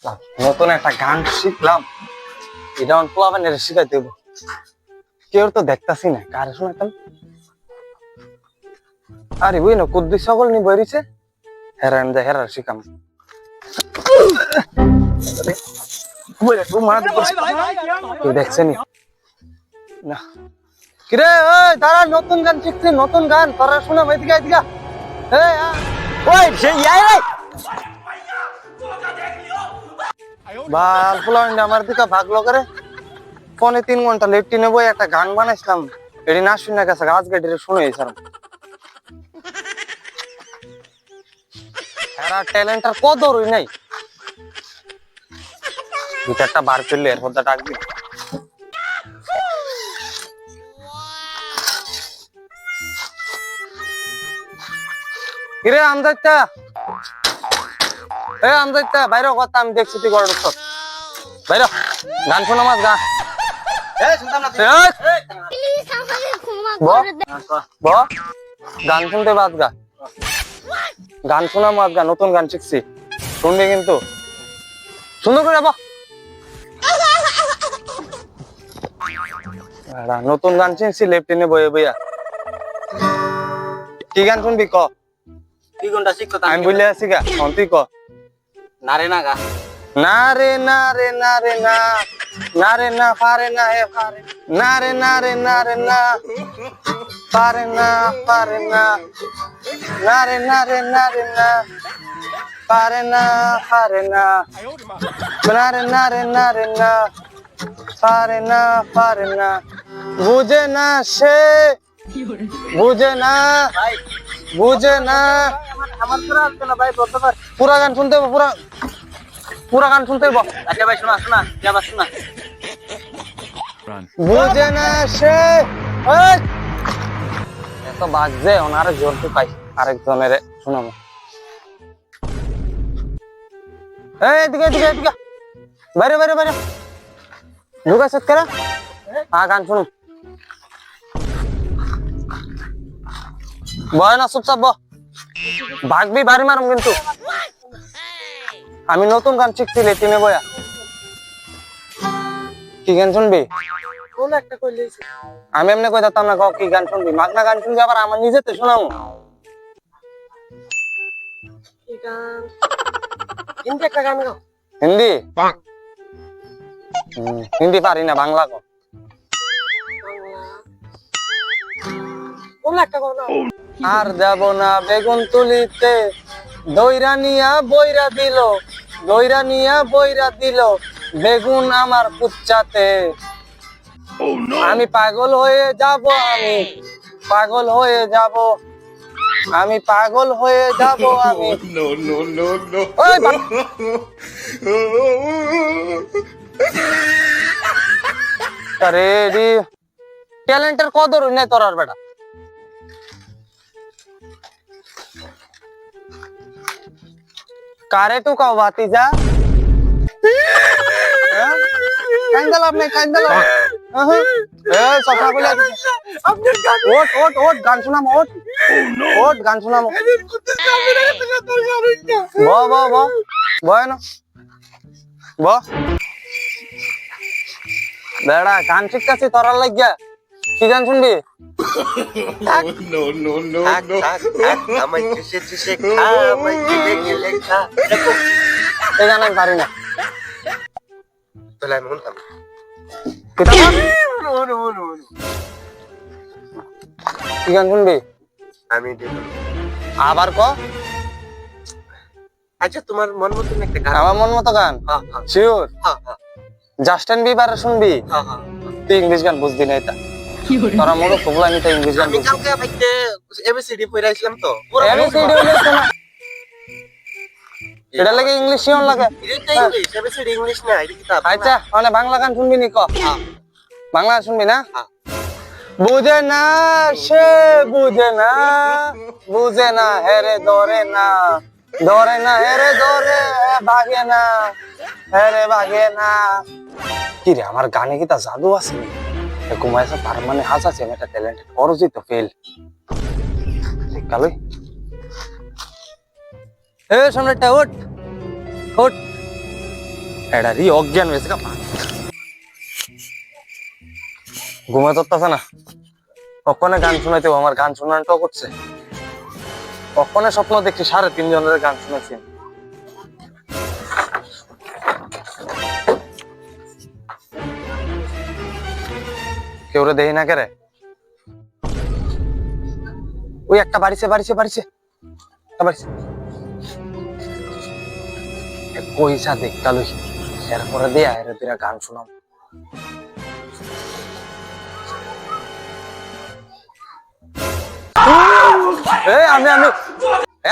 নতুন একটা গান শিখলাম, এটা প্লাবানের শিখাই দেব। কেউ তো দেখতাছি না, কারে শোনাতাম। আরে বুঝি না কুদ্দুস সকল নি বইরিছে, হেরান যা হেরার শিখাম। কেউ দেখছে নি না। কিরে ওই তারা নতুন গান শিখছি, নতুন গান তোরা শোনা এদিকে এদিকে। ওই সেই বাল পোলাওয়ান আমার দিকে ভাগলো করে। ফোনে 3 ঘন্টা লেট টিনে বই একটা গান বানাইছিলাম, এটি না শুনে গেছে, আজকে এটি শুনে স্যার। এরা ট্যালেন্টার কদরই নাই। গিটারটা বার করলে এর মধ্যে ডাকবি। কিরে আমজাইতা, আমজাইতা বাইরে কথা, আমি দেখছি তুই গড় বাইরে গান শোনা মাছ গা। গান শুনতে বাদ গা, গান শোনা মাছ গা, নতুন গান শিখছি শুনবি কিন্তু সুন্দর করে। নতুন গান শুনছি লেফটিনে বইয়ে বইয়া। কি গান শুনবি ক? তুই কোনটা শিখতো? আমি বলে আছি গা, তুই ক। না রে না গা, না রে না রে না রে না, না রে না পারে না হে পারে, না রে না রে না রে না পারে না পারে না, না রে না রে না রে না পারে না পারে না, না রে না রে না রে না পারে না পারে না। বুঝে না সে, বুঝে না বুঝে না। আমার পুরা আসছে না ভাই, প্রথমবার পুরা গান শুনতে হবে, পুরা গান শুনতে হবে। আচ্ছা ভাই শোনা শোনা, যাবা শোনা। বুঝে না সে এত বাজছে, ওনারে জোর তো পাই আরেকজনের শোনাবো। এদিকে এদিকে এদিকে, বাইরে বাইরে বাইরে ঢুকা সেট করে গান শুনুন। বয় না চুপচাপ ভাগবি, বাড়ি মারুম কিন্তু। আমি নতুন গান শিখছিলে টিমে বয়া। কি গান শুনবি? কোন একটা কইলে আমি এমনি কই দিতাম না, কি গান শুনবি? মাগনা গান শুনবি, আবার আমার নিজেতে শোনাবো। কি গান? হিন্দি একটা গান গাও। হিন্দি? হিন্দি পারি না, বাংলা কো। কোন একটা গাও না। আর যাব না বেগুন তুলিতে, দইরা নিয়া বইরা দিল, দইরা নিয়া বইরা দিল বেগুন আমার কুচ্চাতে। আমি পাগল হয়ে যাব, আমি পাগল হয়ে যাব, আমি পাগল হয়ে যাব আমি। আরে ট্যালেন্টের কদর নেই তোর আর বেটা। কারে টু কাও ভাতিজা, কাইন্দালাম নাই কাইন্দালাম। এই সফা বলে আপনার গান ওট ওট ওট গান শোনাম, ওট ওট গান শোনাম। ব ব ব বয় না ব বেড়া, গান শিখতেছি তোরার লাগিয়া। কি গান শুনবি? আমায় চুষে চুষে খা, আমায় গিলে গিলে খা। এই গান আমি পারি না। তাহলে আমি শুনতাম। কি গান শুনবি? আমি দেখো। আবার ক। আচ্ছা তোমার মন মতন একটা গান। আমার মন মতো গান? হ্যাঁ হ্যাঁ শিওর? হ্যাঁ হ্যাঁ জাস্টিন বিবার শুনবি? হ্যাঁ হ্যাঁ। তুই ইংলিশ গান বুঝবি না, এটা তোরা মনে ফুগলা নিতে ইংলিশ গান আমি বুঝবি। কালকে ভাইতে এবিসিডি পড়ে আসলাম তো। এবিসিডি হইলে শোনা, এটা লাগে ইংলিশ শিওর লাগে। এটা ইংলিশ, এবিসিডি ইংলিশ না, এটা কিতাব। আচ্ছা মানে বাংলা গান শুনবি নি ক? বাংলা গান শুনবি না? হ্যাঁ। বুঝে না সে, বুঝে না, বুঝে না হেরে ধরে না, ধরে না হেরে ধরে ভাগে না, হেরে ভাগে না। কি রে আমার গানে কি তা জাদু আছে নি? এরকম এসে তার মানে হাজ আছে, আমি একটা ট্যালেন্ট অরজিত ফেল কালই। এ সামনেটা ওঠ ওঠ এটারই অজ্ঞান হয়েছে ঘুমে ধরতেছে না কখনো গান শোনাইতে আমার গান শোনানোটাও করছে কখনো স্বপ্ন দেখছি 3.5 জনের গান শুনেছি কেউ রে দেখি না কে রে ওই একটা বাড়িছে পয়সা দেখতালই এরপরে দেয়া এর তোরা গান শোনাম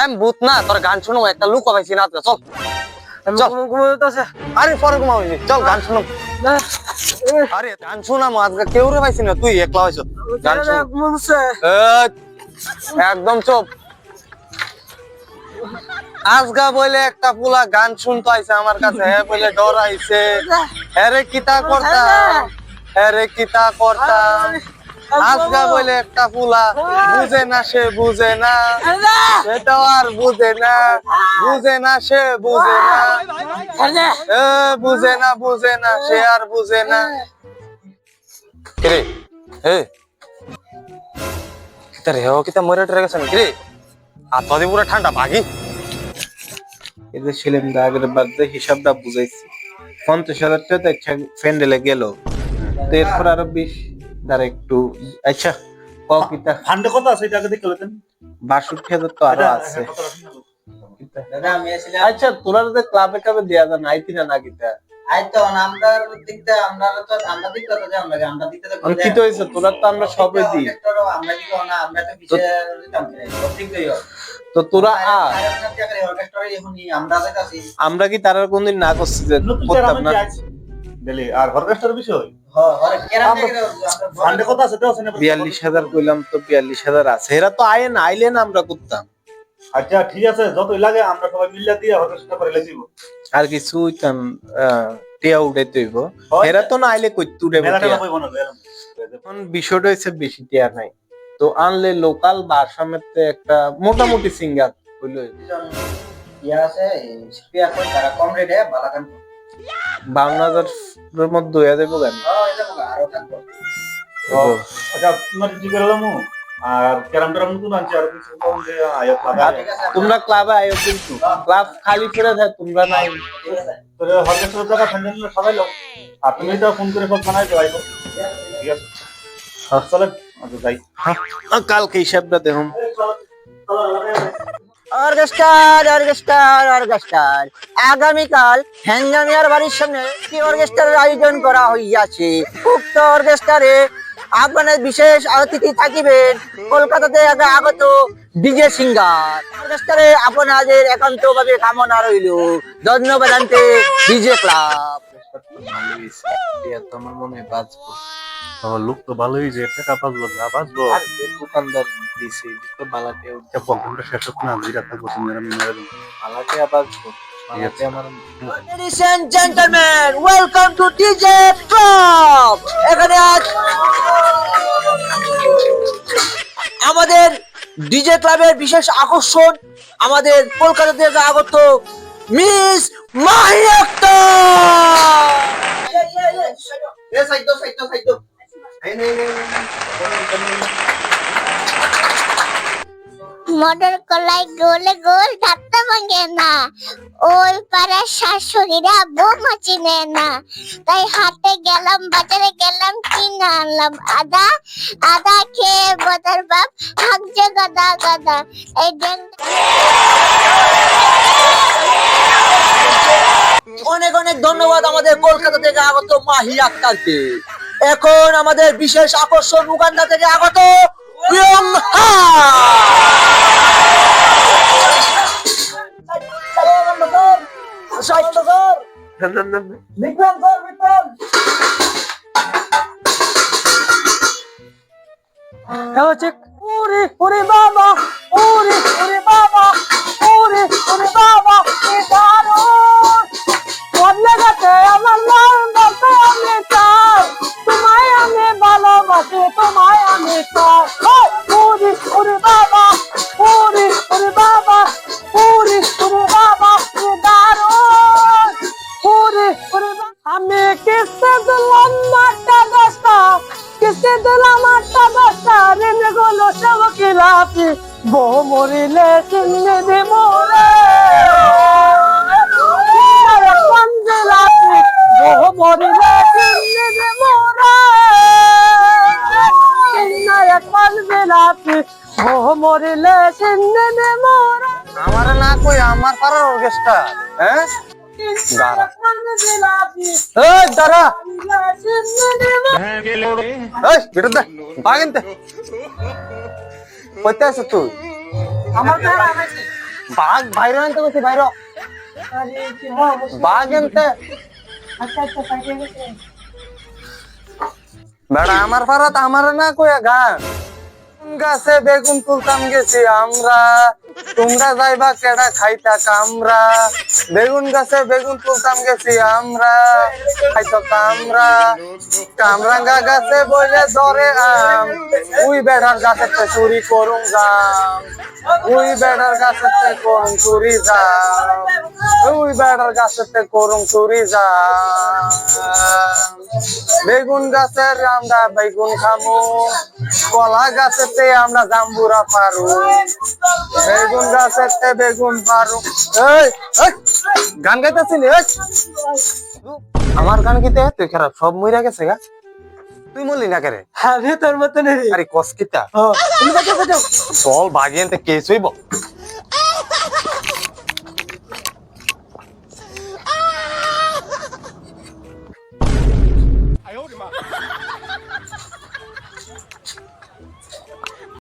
আমি ভূত না তোর গান শুনো একটা লুক পাইছি না চল আরে পরে ঘুমাবি চল গান শুনো আরে গান শোনামো আজকে কেউ রে পাইছি না তুই একলা হয়েছ গান একদম চুপ আজগা বলে একটা পুলা গান শুনতে আইছে আমার কাছে বলে ডর আইছে আরে কিতা করতাম আজগা বলে একটা পুলা বুঝে না সে বুঝে না সেটাও আর বুঝে না সে বুঝে না বুঝে না সে আর বুঝে না রে কিতা রে কিতা মরে টরে গেছে নাকি রে আত্মাদি পুরো ঠান্ডা ভাগি এদের ছিলেন আগের বাদে হিসাবটা বুঝাইছি 50,000 টাকা ফ্যান্ডেলে গেল এরপর আরো 20 দ্বারা একটু আচ্ছা কিতা ফান্ডে কত আছে এটা আগে দেখে লতেন 62,000 তো আরো আছে আচ্ছা তোরা যে ক্লাবে দেয়া যায় আইতি না কিতা কি তো হয়েছে তোরা তো আমরা সবে দিই তো তোরা আমরা কি তারা কোনদিন না করছি যে করতাম না আর অর্কেস্ট্রার বিষয় ফান্ডে কত আছে 42,000 কইলাম তো 42,000 আছে এরা তো আয় না আইলে না আমরা করতাম আচ্ছা ঠিক আছে যতই লাগে আমরা সবাই মিলে দিয়ে অর্কেস্ট্রা করে দিব আর কিছু হইতাম টিয়া উড়াইতে হইব এরা তো না আইলে কই তুড়ে এখন বিষয়টা হইছে বেশি টিয়া নাই তো আনলে লোকাল বাসামেতে একটা মোটামুটি সিঙ্গার হইলো ইয়া আছে স্পিয়ার করে তারা কম রেটে বালাকান 52,000 এর মধ্যে হয়ে যাবে গান আরো থাকবে আচ্ছা তোমার কি করলাম আর ক্যারাম টারাম নতুন আনছি আর কিছু কম যে আয়ত লাগা তোমরা ক্লাবে আয়ো কিন্তু ক্লাব খালি করে দেয় তোমরা নাই তোর অর্কেস্ট্রা জায়গা ফান্ডেল সবাই লোক আর তুমি তো ফোন করে সব জানাই তো আইবো ঠিক আছে চলেন আচ্ছা যাই কালকে হিসাবটা দেখুন অর্কেস্ট্রার আগামীকাল হ্যাঙ্গামিয়ার বাড়ির সামনে কি অর্কেস্ট্রার আয়োজন করা হইয়াছে উক্ত অর্কেস্ট্রারে আপনাদের বিশেষ অতিথি থাকিবেন কলকাতা থেকে আগত ডিজে সিঙ্গার অর্কেস্ট্রারে আপনাদের একান্তভাবে কামনা রইল ধন্যবাদ জানতে ডিজে ক্লাব আমার মনে হয় বাঁচবো আমার লোক তো ভালোই যে টাকা বাঁচবো না বাঁচবো আর দোকানদার দিছে তো বালাতে প্রোগ্রামটা শেষ হচ্ছে না দুইটা থাকবো বালাতে বাঁচবো বালাতে আমার Ladies and gentlemen, welcome to DJ Club. এখানে আজ আমাদের ডিজে ক্লাবের বিশেষ আকর্ষণ আমাদের কলকাতা থেকে আগত মিস মাহি আক্তার। মটর কলাই গোলে গোল ধাপ্তা ভাঙে না ওই পাড়ার শাশুড়িরা বৌমা চিনে না তাই হাটে গেলাম বাজারে গেলাম কিনে আনলাম আদা খেয়ে বদার বাপ হাঁকছে গাদা গাদা এই অনেক অনেক ধন্যবাদ আমাদের কলকাতা থেকে আগত মাহি আক্তারকে। এখন আমাদের বিশেষ আকর্ষণ উগান্ডা থেকে আগত প্রিয়ঙ্কা। ওরে ওরে বাবা ওরে ওরে বাবা ওরে ওরে বাবা এ দারুণ বদলে গেছে আমার মন বলতে আমি চাই তোমায় আমি ভালোবাসি তোমায় আমি চাই ওরে ওরে বাবা ওরে ওরে বাবা ওরে ওরে বাবা এ দারুণ ওরে আমি কিস্তি দিলাম মাঠটা 10টা, কিস্তি দিলাম 8টা 10টা, ঋণ গুলো সব খিলাপি, বউ মরিলে চিনে দেব রে। কোন জিলাপি, বউ মরিলে চিনে দেব রে। কোন জিলাপি, বউ মরিলে চিনে দেব রে। আমার না কই আমার পাড়ার অর্কেস্ট্রা, হ্যাঁ দাঁড়া, এই দাঁড়া, এই বেটা দে বাগেন তে কইতে আছিস তুই? আমার বাঘ বাইরে আনতে কইছি, বাইরে বাঘ আনতে। বেড়া আমার পাড়াত আমার না কইয়া গান, গাছে বেগুন তুলতাম গেছি আমরা, তোমরা যাইবা কেডা খাইতা কামরা। বেগুন গাছে বেগুন তুলতাম গেছি আমরা, খাইতো কামরা। কামরাঙ্গা গাছে বইলে ধরে আম, উই বেড়ার গাছেতে চুরি করুম যাম, উই বেড়ার গাছেতে করুম চুরি যাম, উই বেড়ার গাছেতে করুম চুরি যাম। বেগুন গাছের আমরা বেগুন খামু, কলা গাছেতে আমরা জাম্বুরা পারু, বেগুন গাছেতে বেগুন পারু। এই এই, গান গাইতেছিলি? আমার গান গীতে তুই খারাপ সব মইরা গেছে গা, তুই মরলি না কেরে? আমি তোর মতন আরে কস কিতা চল ভাগিয়ে কেস হইব।